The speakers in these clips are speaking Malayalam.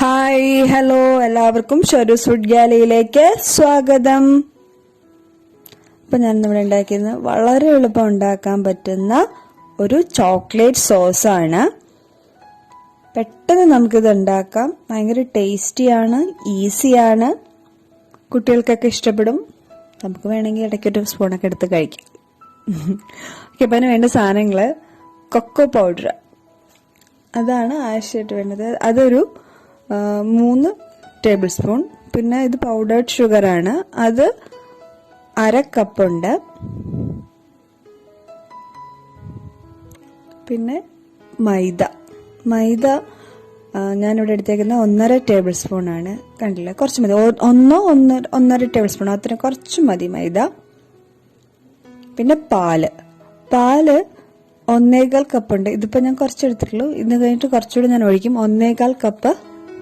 ഹായ് ഹലോ എല്ലാവർക്കും ഷൊരൂസ് ഫുഡ് ഗാലറിയിലേക്ക് സ്വാഗതം. അപ്പൊ ഞാൻ ഇവിടെ ഉണ്ടാക്കിയത് വളരെ എളുപ്പം ഉണ്ടാക്കാൻ പറ്റുന്ന ഒരു ചോക്ലേറ്റ് സോസ് ആണ്. പെട്ടെന്ന് നമുക്കിത് ഉണ്ടാക്കാം. ഭയങ്കര ടേസ്റ്റിയാണ്, ഈസിയാണ്, കുട്ടികൾക്കൊക്കെ ഇഷ്ടപ്പെടും. നമുക്ക് വേണമെങ്കിൽ ഇടയ്ക്കൊരു സ്പൂണൊക്കെ എടുത്ത് കഴിക്കാം. ഓക്കെ, അപ്പം അതിന് വേണ്ട സാധനങ്ങള് കൊക്കോ പൗഡർ, അതാണ് ആവശ്യമായിട്ട് വേണ്ടത്. അതൊരു 3 ടേബിൾ സ്പൂൺ. പിന്നെ ഇത് പൗഡേർഡ് ഷുഗർ ആണ്, അത് 1/2 കപ്പുണ്ട്. പിന്നെ മൈദ ഞാനിവിടെ എടുത്തേക്കുന്ന 1.5 ടേബിൾ സ്പൂൺ ആണ്. കണ്ടില്ല, കുറച്ച് മതി. 1.5 ടേബിൾ സ്പൂൺ, അത്ര കുറച്ച് മതി മൈദ. പിന്നെ പാല് 1.25 കപ്പുണ്ട്. ഇതിപ്പോ ഞാൻ കുറച്ചെടുത്തിട്ടുള്ളൂ. ഇത് കഴിഞ്ഞിട്ട് കുറച്ചുകൂടി ഞാൻ ഒഴിക്കും. 1.25 കപ്പ്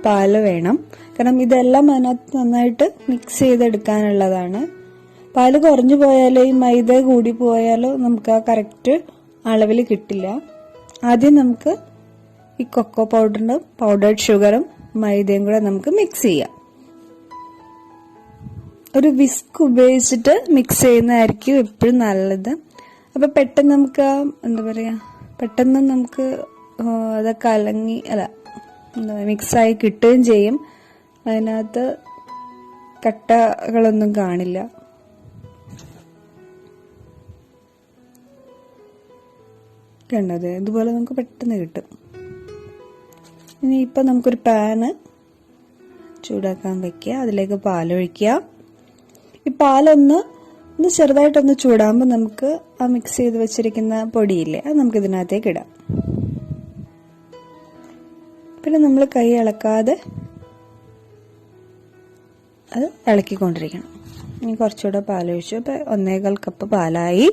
പാല് വേണം. കാരണം ഇതെല്ലാം അതിനകത്ത് നന്നായിട്ട് മിക്സ് ചെയ്തെടുക്കാനുള്ളതാണ്. പാല് കുറഞ്ഞു പോയാലോ ഈ മൈദ കൂടി പോയാലോ നമുക്ക് ആ കറക്റ്റ് അളവിൽ കിട്ടില്ല. ആദ്യം നമുക്ക് ഈ കൊക്കോ പൗഡറിന്റെ പൗഡേർഡ് ഷുഗറും മൈദയും കൂടെ നമുക്ക് മിക്സ് ചെയ്യാം. ഒരു വിസ്ക് ഉപയോഗിച്ചിട്ട് മിക്സ് ചെയ്യുന്നതായിരിക്കും എപ്പോഴും നല്ലത്. അപ്പൊ പെട്ടെന്ന് നമുക്ക് പെട്ടെന്ന് നമുക്ക് അത് മിക്സായി കിട്ടുകയും ചെയ്യും. അതിനകത്ത് കട്ടകളൊന്നും കാണില്ല. കണ്ടത് ഇതുപോലെ നമുക്ക് പെട്ടെന്ന് കിട്ടും. ഇനി ഇപ്പൊ നമുക്കൊരു പാന് ചൂടാക്കാൻ വെക്കുക. അതിലേക്ക് പാലൊഴിക്കുക. ഈ പാലൊന്ന് ചെറുതായിട്ടൊന്ന് ചൂടാകുമ്പോൾ നമുക്ക് ആ മിക്സ് ചെയ്ത് വെച്ചിരിക്കുന്ന പൊടിയില്ലേ, അത് നമുക്ക് ഇതിനകത്തേക്ക് ഇടാം. പിന്നെ നമ്മൾ കൈ ഇളക്കാതെ അത് ഇളക്കിക്കൊണ്ടിരിക്കണം. ഇനി കുറച്ചുകൂടെ പാലൊഴിച്ചു. ഇപ്പൊ 1.25 കപ്പ് പാലായി.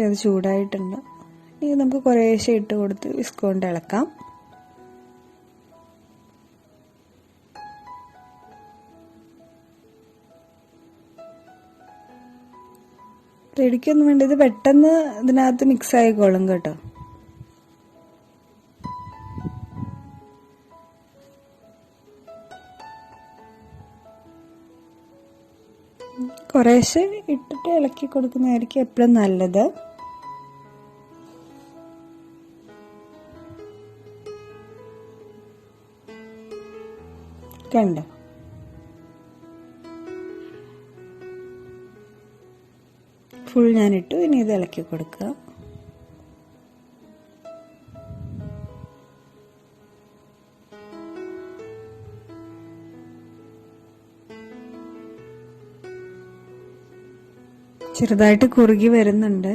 അത് ചൂടായിട്ടുണ്ട്. ഇനി നമുക്ക് കുറേശ്ശെ ഇട്ട് കൊടുത്ത് വിസ്ക് കൊണ്ട് ഇളക്കാം. പേടിക്കൊന്നും വേണ്ട, ഇത് പെട്ടെന്ന് ഇതിനകത്ത് മിക്സ് ആയിക്കോളും കേട്ടോ. കുറേശ്ശെ ഇട്ടിട്ട് ഇളക്കി കൊടുക്കുന്നതായിരിക്കും എപ്പോഴും നല്ലത്. കണ്ടോ, ഫുൾ ഞാനിട്ടു. ഇനി ഇത് ഇളക്കി കൊടുക്കുക. ചെറുതായിട്ട് കുറുകി വരുന്നുണ്ട്.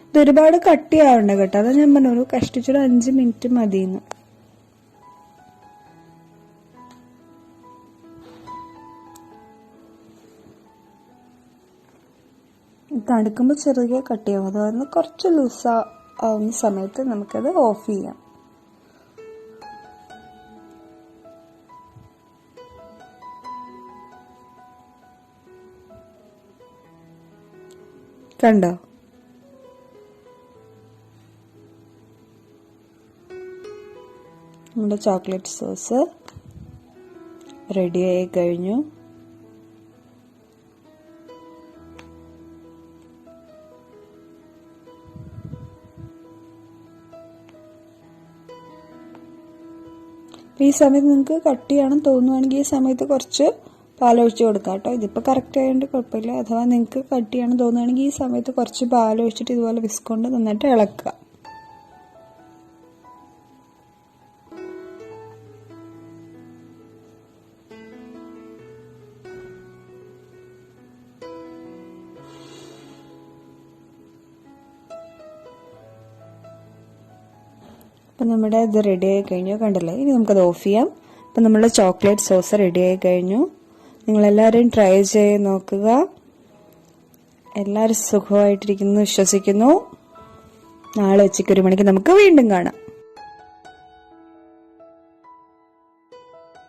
ഇത് ഒരുപാട് കട്ടിയാവണ്ട കേട്ടോ. അതാ ഞാൻ പറഞ്ഞു കഷ്ടിച്ചൊരു 5 മിനിറ്റ് മതിയെന്ന്. തണുക്കുമ്പോൾ ചെറിയ കട്ടിയാവും. അത് കാരണം കുറച്ച് ലൂസ് ആവുന്ന സമയത്ത് നമുക്കത് ഓഫ് ചെയ്യാം. കണ്ടോ, നമ്മുടെ ചോക്ലേറ്റ് സോസ് റെഡിയായി കഴിഞ്ഞു. ഈ സമയത്ത് നിങ്ങൾക്ക് കട്ടിയാണെന്ന് തോന്നുവാണെങ്കിൽ ഈ സമയത്ത് കുറച്ച് പാലൊഴിച്ച് കൊടുക്കാം കേട്ടോ. ഇതിപ്പോൾ കറക്റ്റ് ആയതുകൊണ്ട് കുഴപ്പമില്ല. അഥവാ നിങ്ങൾക്ക് കട്ടിയാണെന്ന് തോന്നുകയാണെങ്കിൽ ഈ സമയത്ത് കുറച്ച് പാലൊഴിച്ചിട്ട് ഇതുപോലെ വിസ്ക് കൊണ്ട് നന്നായിട്ട് ഇളക്കുക. അപ്പം നമ്മുടെ ഇത് റെഡി ആയി കഴിഞ്ഞു. കണ്ടല്ലോ, ഇനി നമുക്കത് ഓഫ് ചെയ്യാം. അപ്പം നമ്മുടെ ചോക്ലേറ്റ് സോസ് റെഡി ആയി കഴിഞ്ഞു. നിങ്ങളെല്ലാവരും ട്രൈ ചെയ്ത് നോക്കുക. എല്ലാവരും സുഖമായിട്ടിരിക്കുന്നു വിശ്വസിക്കുന്നു. നാളെ ഉച്ചയ്ക്ക് 1 മണിക്ക് നമുക്ക് വീണ്ടും കാണാം.